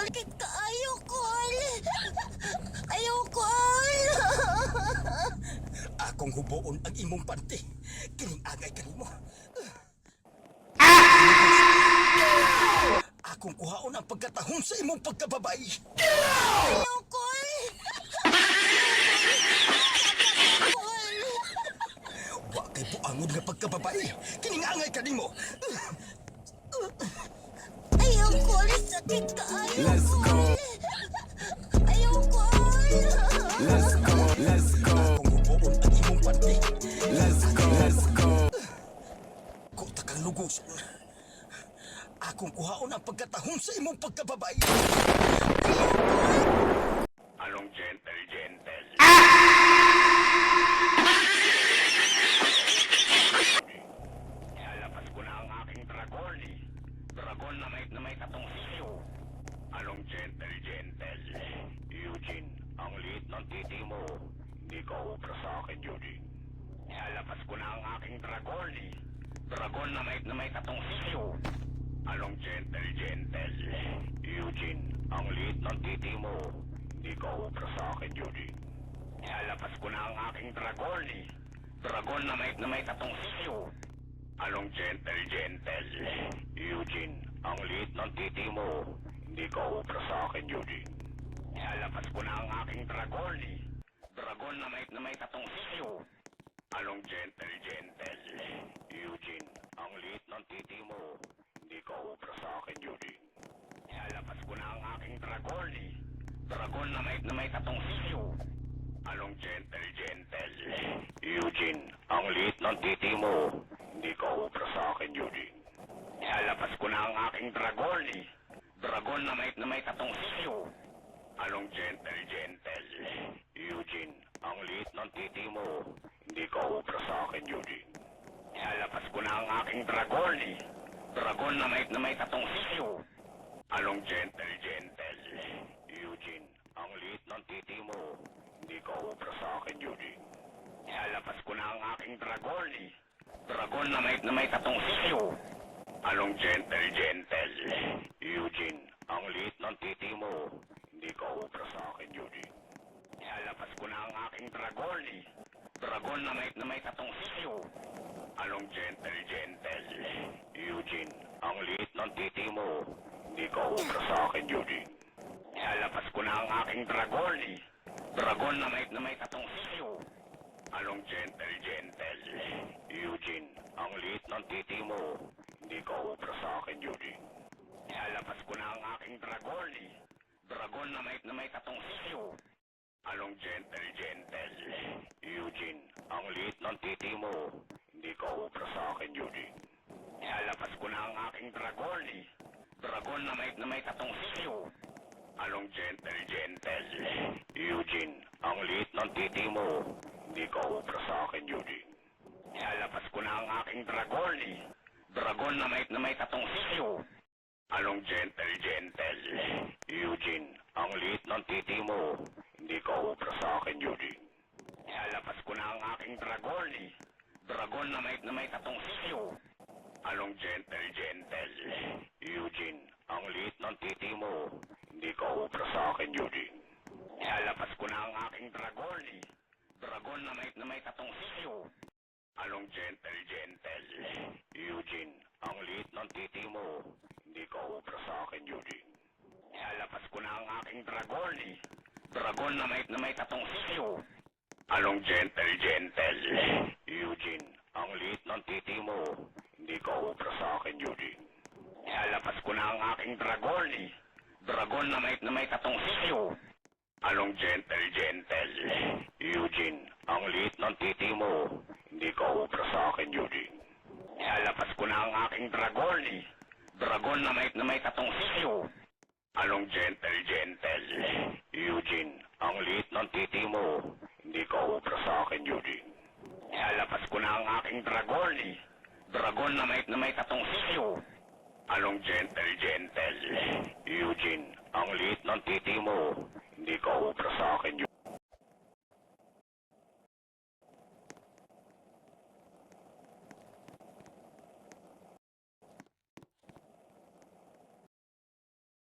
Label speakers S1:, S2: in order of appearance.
S1: Sakit ka, ayokol! Ayokol!
S2: Akong huboon ang imong panty. Kining agay kanimo. Akong kuhaon ang pagkatahon sa imong pagkababay.
S1: Ayokol! Ayokol!
S2: Wa kay buangon nga pagkababay. Kining angay kanimo.
S1: Ayokol! Sakit ka, ayokol! Ayokol!
S2: Akong huboon ang imong panty. Kuta kang lugos. Akong kuhaon ang pagkatahon sa imong pagkababay.
S3: Anong gentle? Ilalabas ko na ang aking dragon eh. Dragon na may tatong sisiyo. Anong gentle? Eugene, ang liit ng titi mo. Hindi ka ubra sa akin, Eugene. Ilalabas ko na ang aking dragon eh. Dragon na may tatong sisiyo. Anong gentle? Eugene, ang liit ng titi mo. Hindi ka ubra sa akin, Eugene. Ilalabas ko na ang aking dragon eh. Dragon na may tatong sisiyo. Anong gentle? Eugene, ang liit ng titi mo. Hindi ka ubra sa akin, Eugene. Ilalabas ko na ang aking dragon eh. Dragon na may tatong sisiyo. Anong gentle? Eugene, ang liit ng titi mo. Hindi ka ubra sa akin, Eugene. Ilalabas ko na ang aking dragon eh. Dragon na may tatong sisiyo. Anong gentle? Eugene, ang liit ng titi mo. Hindi ka ubra sa akin, Eugene. Ilalabas ko na ang aking dragon eh. Dragon na may tatong sisiyo. Anong gentle? Eugene, ang liit ng titi mo. Hindi ka ubra sa akin, Eugene. Ilalabas ko na ang aking dragon eh. Dragon na may tatong sisiyo. Anong gentle? Eugene, ang liit ng titi mo. Hindi ka ubra sa akin, Eugene. Ilalabas ko na ang aking dragon eh. Dragon na may tatong sisiyo. Anong gentle? Eugene, ang liit ng titi mo. Hindi ka ubra sa akin, Eugene. Ilalabas ko na ang aking dragon eh. Dragon na may tatong sisiyo. Anong gentle? Eugene, ang liit ng titi mo. Hindi ka ubra sa akin, Eugene. Ilalabas ko na ang aking dragon eh. Dragon na may tatong sisiyo. Anong gentle? Eugene, ang liit ng titi mo. Hindi ka ubra sa akin, Eugene. Ilalabas ko na ang aking dragon eh. Dragon na may tatong sisiyo. Anong gentle? Eugene, ang liit ng titi mo. Hindi ka ubra sa akin, Eugene. Ilalabas ko na ang aking dragon eh. Dragon na may tatong sisiyo. Anong gentle? Eugene, ang liit ng titi mo. Hindi ka ubra sa akin, Eugene. Ilalabas ko na ang aking dragon eh. Dragon na may tatong sisiyo. Anong gentle? Eugene, ang liit ng titi mo. Hindi ka ubra sa akin, Eugene. Ilalabas ko na ang aking dragon eh. Dragon na may tatong sisiyo. Anong gentle? Eugene, ang liit ng titi mo. Hindi ka ubra sa akin, Eugene. Ilalabas ko na ang aking dragon eh. Dragon na may tatong sisiyo. Anong gentle? Eugene, ang liit ng titi mo. Hindi ka ubra sa akin, Eugene. Ilalabas ko na ang aking dragon eh. Dragon na may tatong sisiyo. Anong gentle? Eugene, ang liit ng titi mo. Hindi ka ubra sa akin, Eugene. Ilalabas ko na ang aking dragon eh. Dragon na may tatong sisiyo. Anong gentle? Eugene, ang liit ng titi mo. Hindi ka ubra sa akin, Eugene. Ilalabas ko na ang aking dragon eh. Dragon na may tatong sisiyo. Anong gentle? Eugene, ang liit ng titi mo. Hindi ka ubra sa akin, Eugene. Ilalabas ko na ang aking dragon eh. Dragon na may tatong sisiyo. Anong gentle? Eugene, ang liit ng titi mo. Hindi ka ubra sa akin, Eugene.